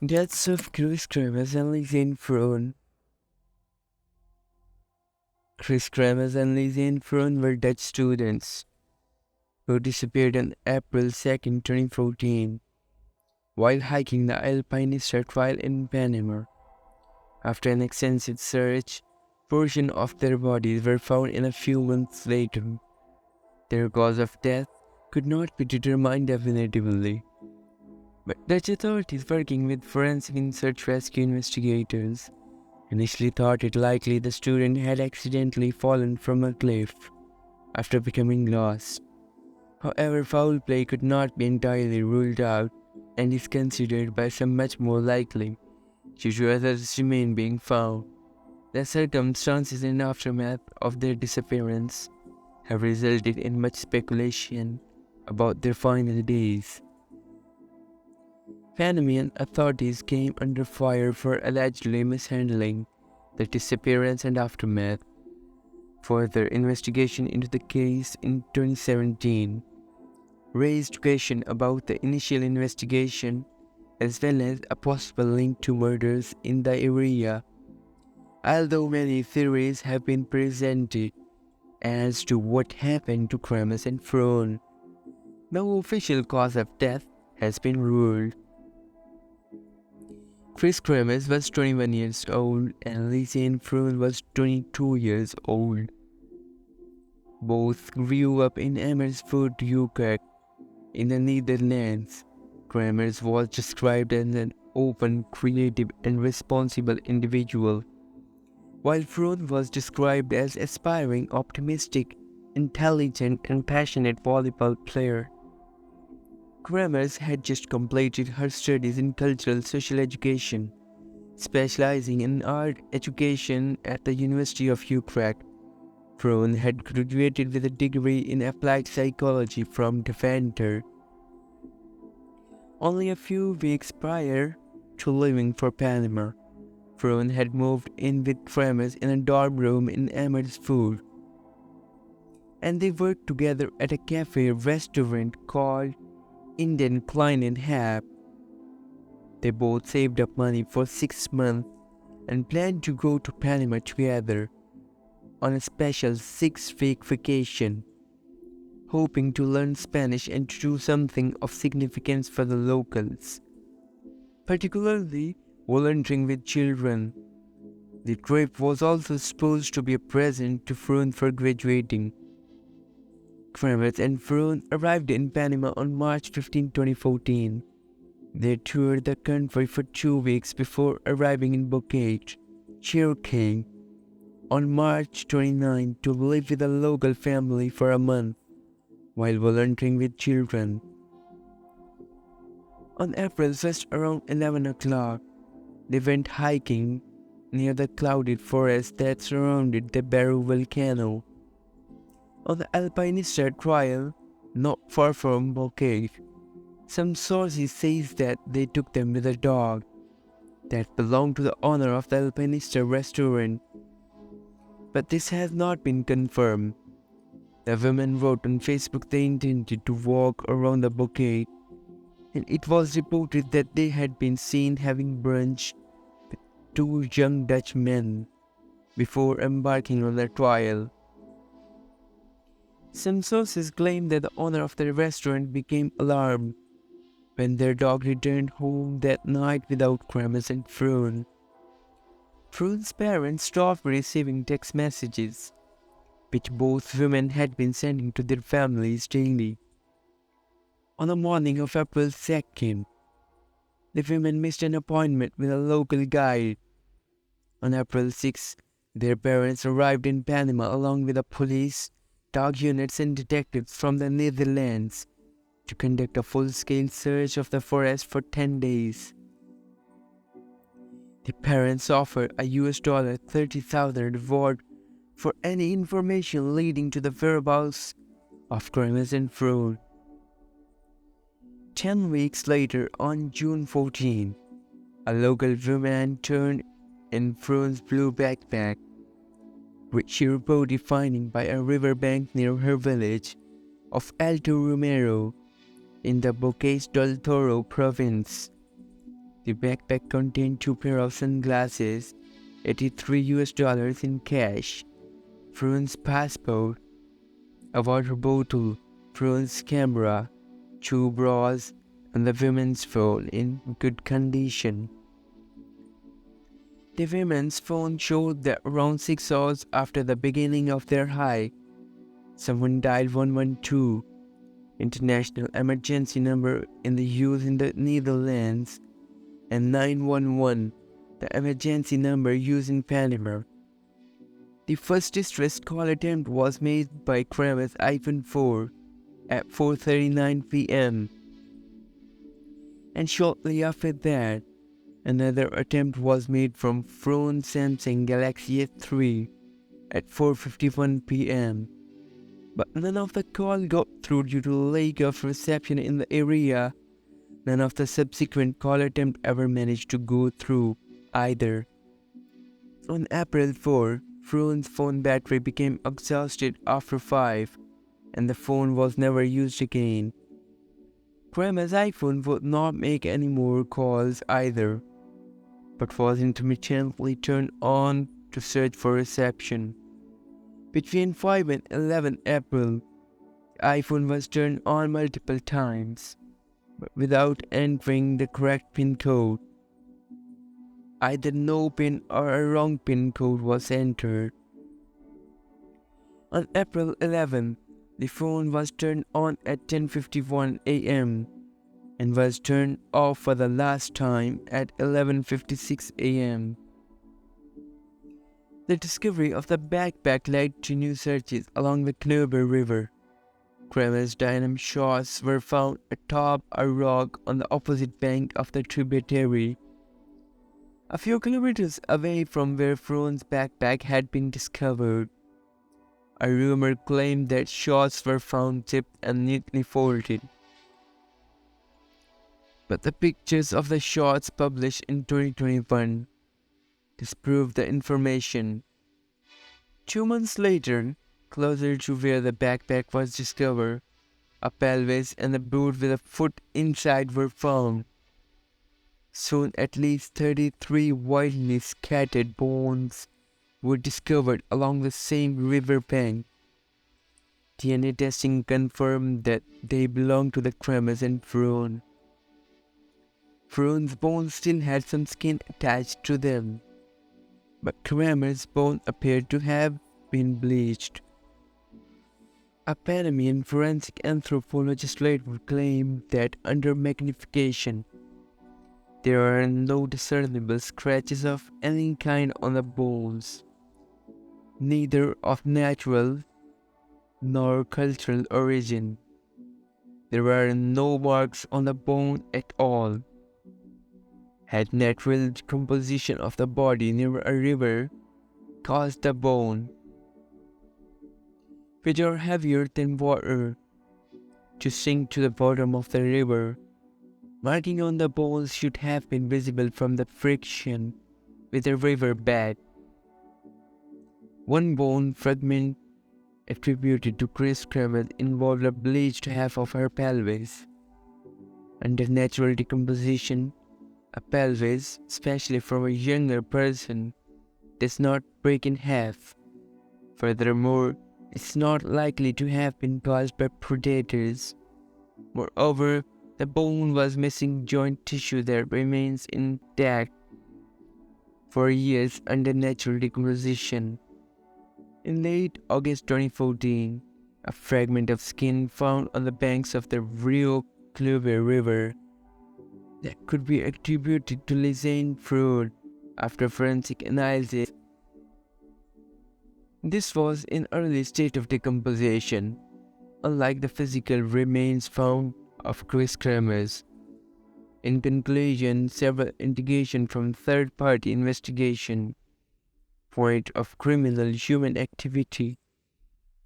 Deaths of Kremers and Lisanne Froon. Kremers and Lisanne Froon were Dutch students who disappeared on April 2, 2014, while hiking the Alpinista Trail in Panama. After an extensive search, portions of their bodies were found in a few months later. Their cause of death could not be determined definitively, but Dutch authorities working with forensic and search rescue investigators initially thought it likely the student had accidentally fallen from a cliff after becoming lost. However, foul play could not be entirely ruled out and is considered by some much more likely due to others remain being found. The circumstances and aftermath of their disappearance have resulted in much speculation about their final days. Panamanian authorities came under fire for allegedly mishandling the disappearance and aftermath. Further investigation into the case in 2017 raised questions about the initial investigation as well as a possible link to murders in the area. Although many theories have been presented as to what happened to Kremers and Froon, no official cause of death has been ruled. Kris Kremers was 21 years old and Lisanne Froon was 22 years old. Both grew up in Amersfoort, UK, in the Netherlands. Kremers was described as an open, creative and responsible individual, while Froon was described as aspiring, optimistic, intelligent and passionate volleyball player. Kremers had just completed her studies in cultural social education, specializing in art education at the University of Utrecht. Froon had graduated with a degree in applied psychology from Deventer. Only a few weeks prior to leaving for Panama, Froon had moved in with Kremers in a dorm room in Amersfoort, and they worked together at a cafe restaurant called Indian Klein and Hab. They both saved up money for 6 months and planned to go to Panama together on a special 6-week vacation, hoping to learn Spanish and to do something of significance for the locals, particularly volunteering with children. The trip was also supposed to be a present to Froon for graduating. Kremers and Froon arrived in Panama on March 15, 2014. They toured the country for 2 weeks before arriving in Bocas, Cherokee, on March 29 to live with a local family for a month while volunteering with children. On April 1st around 11 o'clock, they went hiking near the clouded forest that surrounded the Barrow volcano. On the Alpinista Trail, not far from Bocas, some sources say that they took them with a dog that belonged to the owner of the Alpinista restaurant, but this has not been confirmed. The women wrote on Facebook they intended to walk around the Bocas, and it was reported that they had been seen having brunch with 2 young Dutch men before embarking on the trail. Some sources claim that the owner of the restaurant became alarmed when their dog returned home that night without Kremers and Froon. Froon's parents stopped receiving text messages, which both women had been sending to their families daily. On the morning of April 2nd, the women missed an appointment with a local guide. On April 6th, their parents arrived in Panama along with the police, dog units and detectives from the Netherlands to conduct a full-scale search of the forest for 10 days. The parents offered a $30,000 reward for any information leading to the whereabouts of Kremers and Froon. 10 weeks later, on June 14, a local woman turned in Froon's blue backpack, which she reported finding by a riverbank near her village of Alto Romero in the Bocas del Toro province. The backpack contained 2 pairs of sunglasses, $83 in cash, Froon's passport, a water bottle, Froon's camera, 2 bras, and the women's phone in good condition. The women's phone showed that around 6 hours after the beginning of their hike, someone dialed 112, international emergency number in the use in the Netherlands, and 911, the emergency number used in Panama. The first distress call attempt was made by Kremers iPhone 4 at 4:39 p.m. And shortly after that, another attempt was made from Froon Samsung Galaxy S3 at 4:51 p.m. But none of the calls got through due to lack of reception in the area. None of the subsequent call attempts ever managed to go through either. On April 4, Froon's phone battery became exhausted after 5, and the phone was never used again. Kremers' iPhone would not make any more calls either, but was intermittently turned on to search for reception. Between 5 and 11 April, the iPhone was turned on multiple times, but without entering the correct PIN code. Either no PIN or a wrong PIN code was entered. On April 11, the phone was turned on at 10:51 a.m. and was turned off for the last time at 11:56 a.m. The discovery of the backpack led to new searches along the Kremers River. Kremers' dynamite shots were found atop a rock on the opposite bank of the tributary, a few kilometers away from where Froon's backpack had been discovered. A rumor claimed that shots were found zipped and neatly folded, but the pictures of the shots published in 2021 disproved the information. 2 months later, closer to where the backpack was discovered, a pelvis and a boot with a foot inside were found. Soon at least 33 widely scattered bones were discovered along the same river bank. DNA testing confirmed that they belonged to the Kremers and Froon. Froon's bones still had some skin attached to them, but Kremers' bone appeared to have been bleached. A Panamanian forensic anthropologist later claimed that under magnification, there are no discernible scratches of any kind on the bones, neither of natural nor cultural origin. There are no marks on the bone at all. Had natural decomposition of the body near a river caused the bone, which are heavier than water, to sink to the bottom of the river? Marking on the bones should have been visible from the friction with the river bed. One bone fragment attributed to Kris involved a bleached half of her pelvis. Under natural decomposition, a pelvis, especially from a younger person, does not break in half. Furthermore, it's not likely to have been caused by predators. Moreover, the bone was missing joint tissue that remains intact for years under natural decomposition. In late August 2014, a fragment of skin found on the banks of the Rio Kremers River that could be attributed to Lisanne Froon after forensic analysis. This was in early state of decomposition, unlike the physical remains found of Kris Kremers. In conclusion, several indications from third-party investigation point of criminal human activity